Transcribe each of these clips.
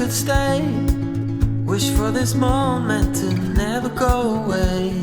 could stay. Wish for this moment to never go away.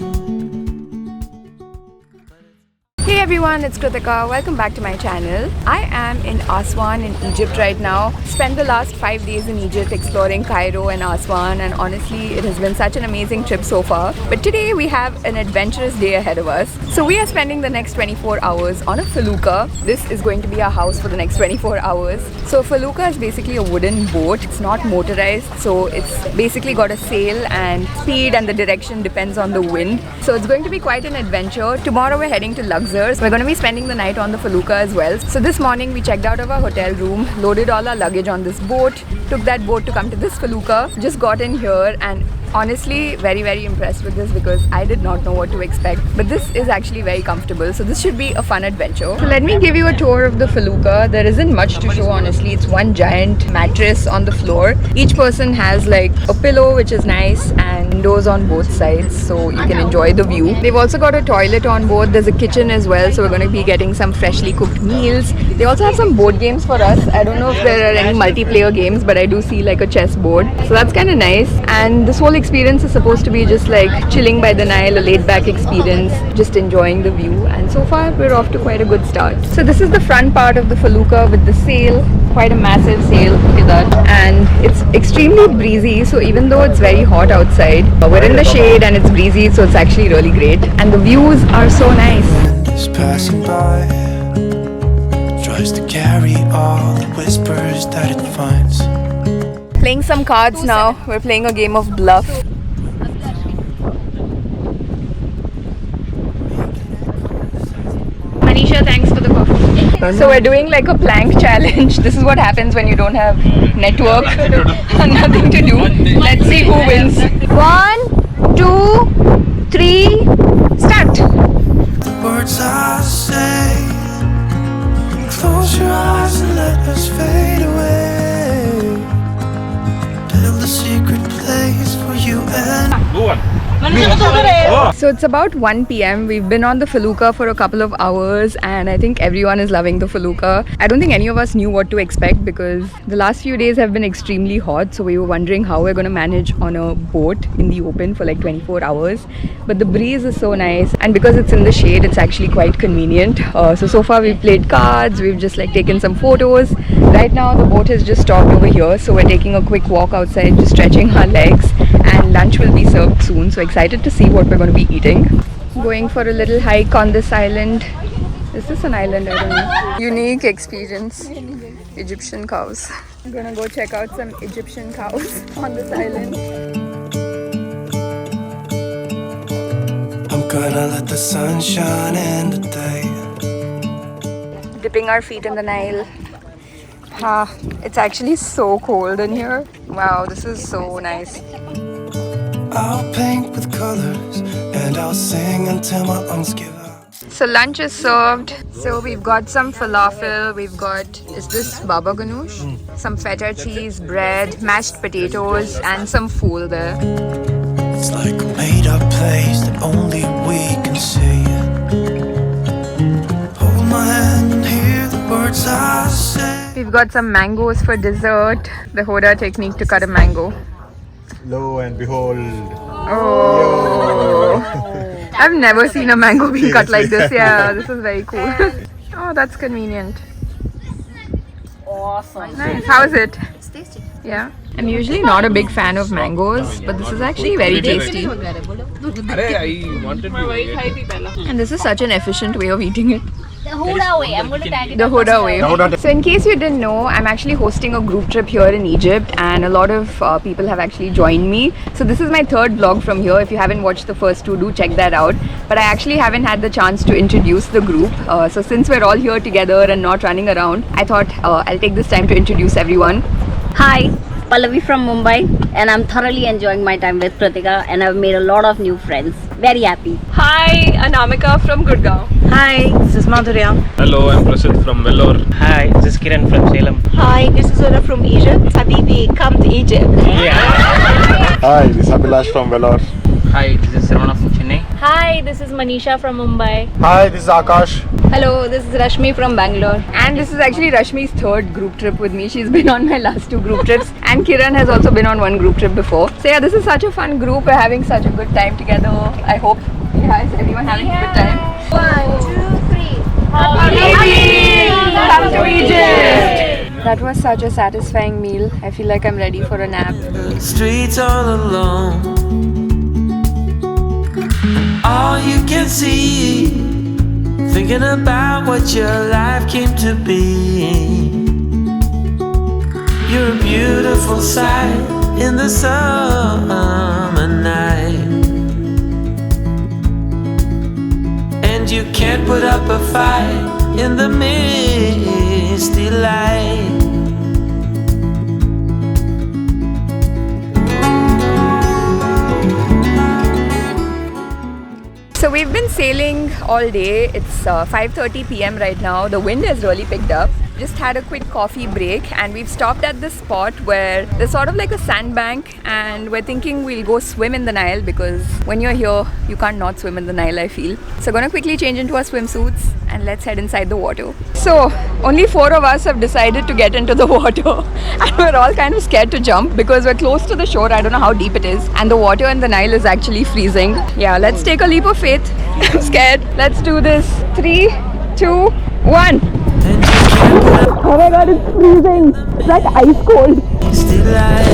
Hey everyone, it's Kritika. Welcome back to my channel. I am in Aswan in Egypt right now. Spent the last 5 days in Egypt exploring Cairo and Aswan, and honestly it has been such an amazing trip so far. But today we have an adventurous day ahead of us. So we are spending the next 24 hours on a Felucca. This is going to be our house for the next 24 hours. So Felucca is basically a wooden boat. It's not motorized, so it's basically got a sail, and speed and the direction depends on the wind. So it's going to be quite an adventure. Tomorrow we're heading to Luxor. We're going to be spending the night on the Felucca as well. So this morning we checked out of our hotel room, loaded all our luggage on this boat, took that boat to come to this Felucca, just got in here, and honestly very impressed with this because I did not know what to expect. But this is actually very comfortable, so this should be a fun adventure. So let me give you a tour of the Felucca. There isn't much to show honestly. It's one giant mattress on the floor. Each person has like a pillow, which is nice, and windows on both sides so you can enjoy the view. They've also got a toilet on board. There's a kitchen as well, so we're going to be getting some freshly cooked meals. They also have some board games for us. I don't know if there are any multiplayer games, but I do see like a chess board, so that's kind of nice. And this whole experience is supposed to be just like chilling by the Nile, a laid back experience, just enjoying the view, and so far we're off to quite a good start. So this is the front part of the Felucca with the sail, quite a massive sail, look at that, and it's extremely breezy. So even though it's very hot outside, we're in the shade and it's breezy, so it's actually really great, and the views are so nice. Is passing by, tries to carry all the whispers that it finds. Playing some cards now. We're playing a game of bluff. Manisha, thanks for the coffee. So we're doing like a plank challenge. This is what happens when you don't have network and nothing to do. Let's see who wins. 1, 2, 3, start. The words I say, close your eyes and let us fade away. Build a secret place for you and So it's about 1 PM. We've been on the Felucca for a couple of hours, and I think everyone is loving the Felucca. I don't think any of us knew what to expect because the last few days have been extremely hot, so we were wondering how we're going to manage on a boat in the open for like 24 hours. But the breeze is so nice, and because it's in the shade, it's actually quite convenient. So far we've played cards, we've just like taken some photos. Right now the boat has just stopped over here, so we're taking a quick walk outside, just stretching our legs, and lunch will be served soon, so excited to see what we're going to be eating. Going for a little hike on this island. Is this an island? I don't know. Unique experience. Egyptian cows. I'm gonna go check out some Egyptian cows on this island. I'm gonna let the sun shine in today. Dipping our feet in the Nile. It's actually so cold in here. Wow, this is so nice. I'll paint with colors and I'll sing until my lungs give out. So lunch is served. So we've got some falafel, we've got, is this baba ganoush? Some feta cheese, bread, mashed potatoes, and some fool there. It's like a made up place that only we can see. Hold my hand and hear the words I say. We've got some mangoes for dessert. The Hoda technique to cut a mango. Lo and behold. Oh, I've never seen a mango being cut like this. Yeah, this is very cool. Oh, that's convenient. Awesome. Nice. How is it? It's tasty. Yeah. I'm usually not a big fan of mangoes, but this is actually very tasty. And this is such an efficient way of eating it. The Huda way. I'm going to tag it. The Hoda way. So in case you didn't know, I'm actually hosting a group trip here in Egypt, and a lot of people have actually joined me. So this is my third vlog from here. If you haven't watched the first two, do check that out. But I actually haven't had the chance to introduce the group. So since we're all here together and not running around, I thought I'll take this time to introduce everyone. Hi, Pallavi from Mumbai, and I'm thoroughly enjoying my time with Kritika, and I've made a lot of new friends. Very happy. Hi, Anamika from Gurgaon. Hi, this is Madhurya. Hello, I'm Prasid from Vellore. Hi, this is Kiran from Salem. Hi, this is Ola from Egypt. Habibi, come to Egypt. Hi, this is Abhilash from Vellore. Hi, this is Sarvana from Chennai. Hi, this is Manisha from Mumbai. Hi, this is Akash. Hello, this is Rashmi from Bangalore. And this is actually Rashmi's third group trip with me. She's been on my last 2 group trips. And Kiran has also been on 1 group trip before. So yeah, this is such a fun group. We're having such a good time together. I hope, yeah, is everyone having a good time? 1, 2, 3. Come to Egypt! That was such a satisfying meal. I feel like I'm ready for a nap. Streets all alone. All you can see, thinking about what your life came to be. You're a beautiful sight in the summer night, and you can't put up a fight in the misty light. So we've been sailing all day. It's 5:30 p.m. right now. The wind has really picked up. Just had a quick coffee break and we've stopped at this spot where there's sort of like a sandbank, and we're thinking we'll go swim in the Nile because when you're here, you can't not swim in the Nile, I feel. So gonna quickly change into our swimsuits and let's head inside the water. So only 4 of us have decided to get into the water and we're all kind of scared to jump because we're close to the shore. I don't know how deep it is and the water in the Nile is actually freezing. Yeah, let's take a leap of faith. I'm scared. Let's do this. 3, 2, 1. Oh my god, it's freezing. It's like ice cold. Misty light.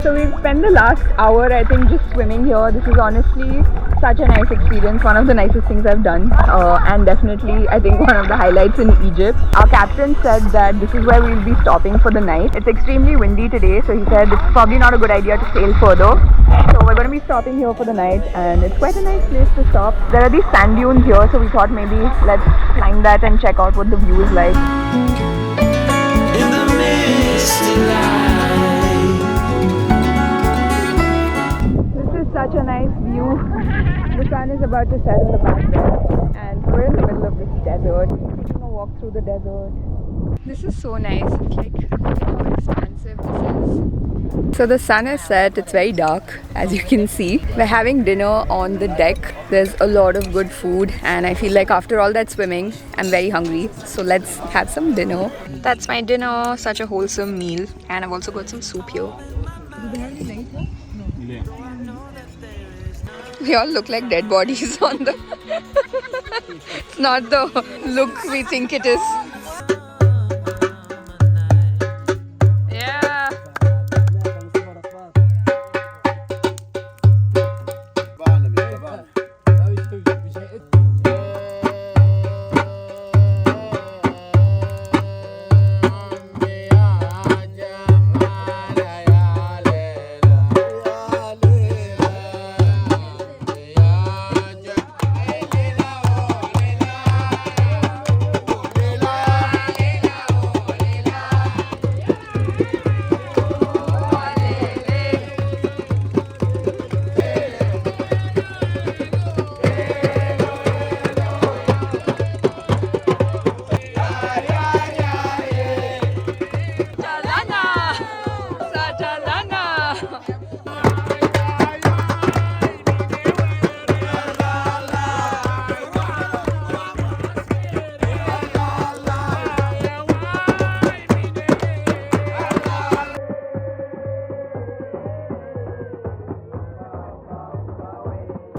So we've spent the last hour, I think, just swimming here. This is honestly such a nice experience, one of the nicest things I've done, and definitely I think one of the highlights in Egypt. Our captain said that this is where we'll be stopping for the night. It's extremely windy today, so he said it's probably not a good idea to sail further. So we're going to be stopping here for the night, and it's quite a nice place to stop. There are these sand dunes here, so we thought maybe let's climb that and check out what the view is like. In the misty light. This is such a nice view. The sun is about to set in the background and we're in the middle of this desert. Taking a walk through the desert. This is so nice. It's like, look how expansive this is. So the sun is set. It's very dark, as you can see. We're having dinner on the deck. There's a lot of good food and I feel like after all that swimming, I'm very hungry. So let's have some dinner. That's my dinner. Such a wholesome meal. And I've also got some soup here. We all look like dead bodies on the... It's not the look we think it is. Yeah.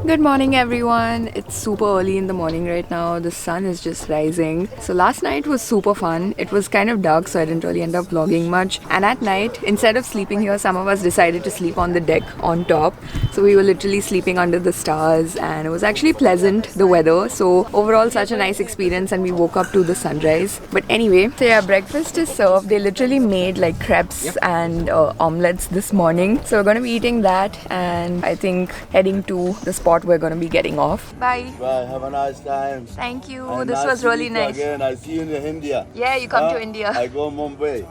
Good morning everyone. It's super early in the morning right now. The sun is just rising. So last night was super fun. It was kind of dark, so I didn't really end up vlogging much. And at night, instead of sleeping here, some of us decided to sleep on the deck on top. So we were literally sleeping under the stars and it was actually pleasant, the weather. So overall such a nice experience and we woke up to the sunrise. But anyway, so yeah, breakfast is served. They literally made like crepes and omelets this morning. So we're going to be eating that and I think heading to the spot spot we're going to be getting off. Bye. Bye. Have a nice time. Thank you. And This was really nice. Again, I see you in India. Yeah, you come to India. I go Mumbai.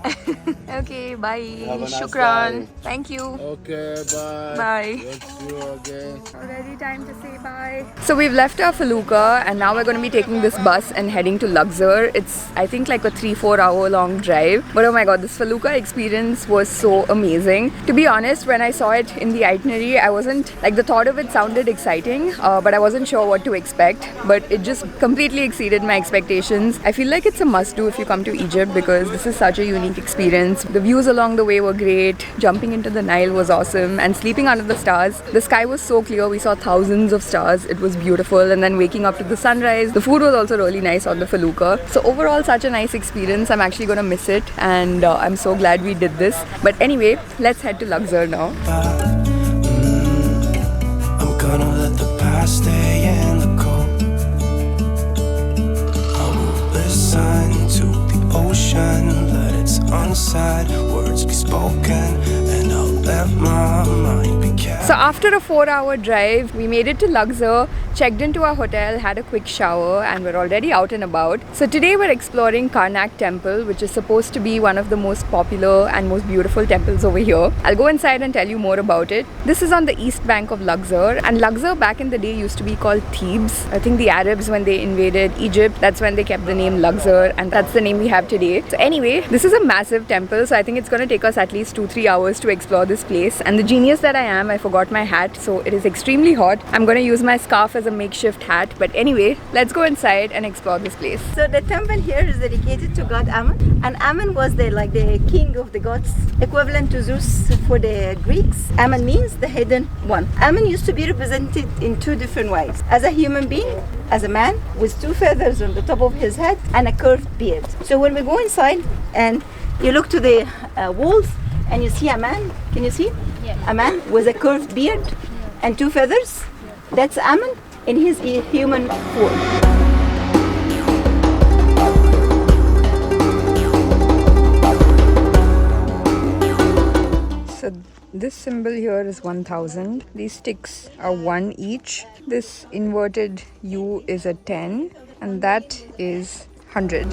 Okay, bye. Have a nice Shukran. time. Thank you. Okay, bye. Bye. We'll see you again. Already time to say bye. So we've left our Felucca and now we're going to be taking this bus and heading to Luxor. It's I think like a 3-4 hour long drive. But oh my god, this Felucca experience was so amazing. To be honest, when I saw it in the itinerary, I wasn't like, the thought of it sounded exciting, but I wasn't sure what to expect. But it just completely exceeded my expectations. I feel like it's a must do if you come to Egypt because this is such a unique experience. The views along the way were great. Jumping into the Nile was awesome, and sleeping under the stars. The sky was so clear. We saw thousands of stars. It was beautiful. And then waking up to the sunrise. The food was also really nice on the Felucca. So overall, such a nice experience. I'm actually gonna miss it, and I'm so glad we did this. But anyway, let's head to Luxor now. I'm gonna let the past stay in the cold. I will listen to the ocean, let its unsaid words be spoken, and I'll let my mind be kept. So after a 4-hour drive, we made it to Luxor, checked into our hotel, had a quick shower, and we're already out and about. So today we're exploring Karnak temple, which is supposed to be one of the most popular and most beautiful temples over here. I'll go inside and tell you more about it. This is on the east bank of Luxor, and Luxor back in the day used to be called Thebes. I think the Arabs, when they invaded Egypt, that's when they kept the name Luxor, and that's the name we have today. So anyway, this is a massive temple, so I think it's going to take us at least 2-3 hours to explore this place. And the genius that I am, I forgot my hat, so it is extremely hot. I'm going to use my scarf as a makeshift hat, but anyway, let's go inside and explore this place. So the temple here is dedicated to god Ammon, and Ammon was the king of the gods, equivalent to Zeus for the Greeks. Ammon means the hidden one. Ammon used to be represented in 2 different ways: as a human being, as a man with 2 feathers on the top of his head and a curved beard. So when we go inside and you look to the walls and you see a man, can you see? Yeah. A man with a curved beard and 2 feathers. That's Ammon in his human form. So this symbol here is 1000. These sticks are 1 each. This inverted U is a 10, and that is 100.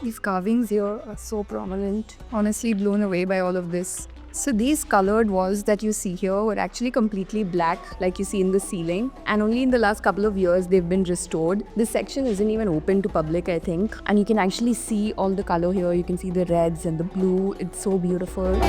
These carvings here are so prominent. Honestly blown away by all of this. So these colored walls that you see here were actually completely black, like you see in the ceiling, and only in the last couple of years they've been restored. This section isn't even open to public, I think, and you can actually see all the color here. You can see the reds and the blue. It's so beautiful.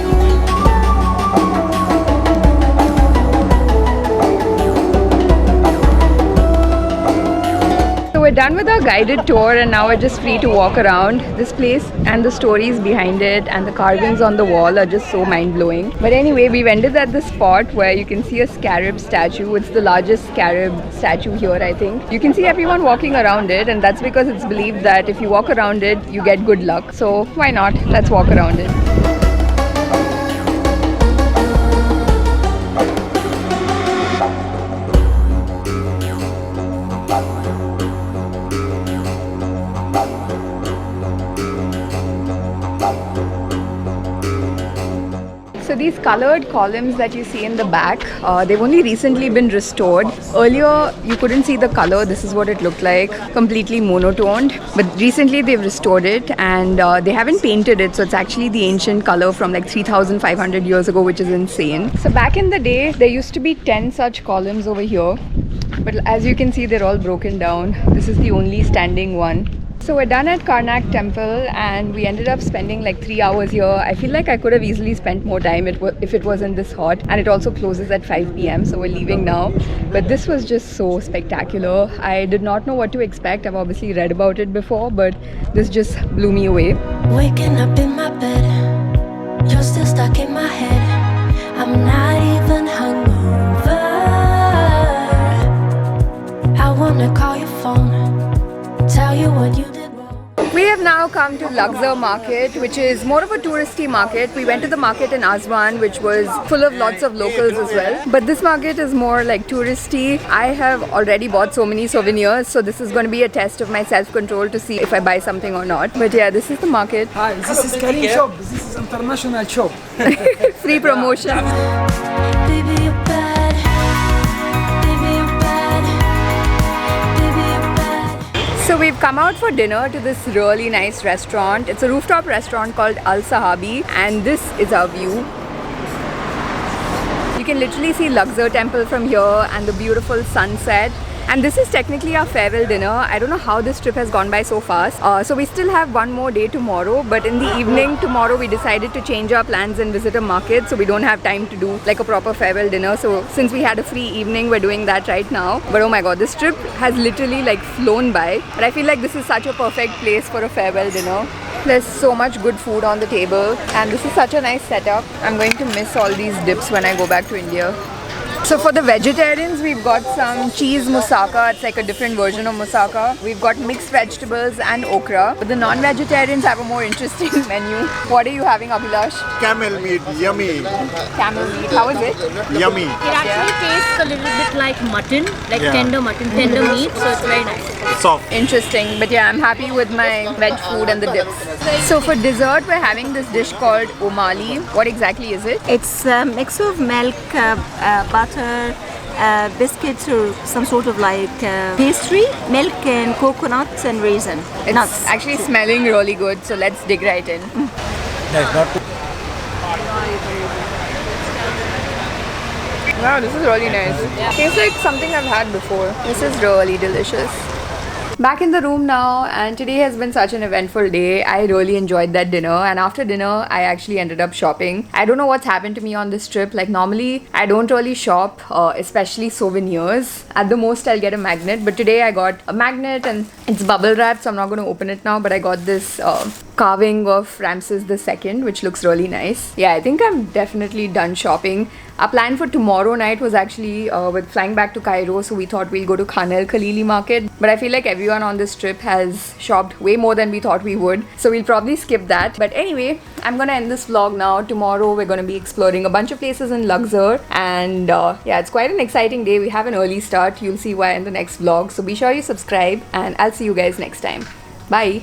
We're done with our guided tour and now we're just free to walk around this place, and the stories behind it and the carvings on the wall are just so mind-blowing. But anyway, we've ended at the spot where you can see a scarab statue. It's the largest scarab statue here, I think. You can see everyone walking around it, and that's because it's believed that if you walk around it, you get good luck. So why not? Let's walk around it. So these colored columns that you see in the back, they've only recently been restored. Earlier, you couldn't see the color. This is what it looked like, completely monotoned. But recently, they've restored it, and they haven't painted it. So it's actually the ancient color from like 3,500 years ago, which is insane. So back in the day, there used to be 10 such columns over here. But as you can see, they're all broken down. This is the only standing one. So we're done at Karnak temple and we ended up spending like 3 hours here. I feel like I could have easily spent more time if it wasn't this hot, and it also closes at 5 p.m. so we're leaving now. But this was just so spectacular. I did not know what to expect. I've obviously read about it before, but this just blew me away. Waking up in my bed, you're still stuck in my head. I'm not even hungover. I wanna call your phone, tell you what you did wrong. We have now come come to Luxor Market, which is more of a touristy market. We went to the market in Aswan, which was full of lots of locals as well. But this market is more like touristy. I have already bought so many souvenirs, so this is going to be a test of my self-control to see if I buy something or not. But yeah, this is the market. Hi, this is Karim shop. This is international shop. Free promotion. Baby, you're bad. Baby, you're bad. Baby, you're bad. So we've come out for dinner to this really nice restaurant. It's a rooftop restaurant called Al Sahabi, and this is our view. You can literally see Luxor temple from here and the beautiful sunset. And this is technically our farewell dinner. I don't know how this trip has gone by so fast. So we still have one more day tomorrow, but in the evening tomorrow we decided to change our plans and visit a market, so we don't have time to do like a proper farewell dinner. So since we had a free evening, we're doing that right now. But oh my god, this trip has literally like flown by. But I feel like this is such a perfect place for a farewell dinner. There's so much good food on the table, and this is such a nice setup. I'm going to miss all these dips when I go back to India. So for the vegetarians, we've got some cheese moussaka. It's like a different version of moussaka. We've got mixed vegetables and okra. But the non-vegetarians have a more interesting menu. What are you having, Abhilash? Camel meat, yummy. Camel meat. How is it? Yummy. It actually tastes a little bit like mutton, like tender mutton, tender meat, so it's very nice. Soft. Interesting. But yeah, I'm happy with my veg food and the dips. So for dessert, we're having this dish called omali. What exactly is it? It's a mix of milk, butter, biscuits, or some sort of like pastry, milk and coconuts and raisin. It's nuts. actually smelling really good, so let's dig right in. Wow, this is really nice. Tastes like something I've had before. This is really delicious. Back in the room now, and today has been such an eventful day. I really enjoyed that dinner, and after dinner I actually ended up shopping. I don't know what's happened to me on this trip. Like normally I don't really shop, especially souvenirs. At the most I'll get a magnet, but today I got a magnet and it's bubble wrapped, so I'm not going to open it now. But I got this carving of Ramses II, which looks really nice. Yeah, I think I'm definitely done shopping. Our plan for tomorrow night was actually with flying back to Cairo, so we thought we'll go to Nile Khalili market. But I feel like everyone on this trip has shopped way more than we thought we would, so we'll probably skip that. But anyway, I'm gonna end this vlog now. Tomorrow we're gonna be exploring a bunch of places in Luxor, and yeah, it's quite an exciting day. We have an early start. You'll see why in the next vlog. So be sure you subscribe, and I'll see you guys next time. Bye.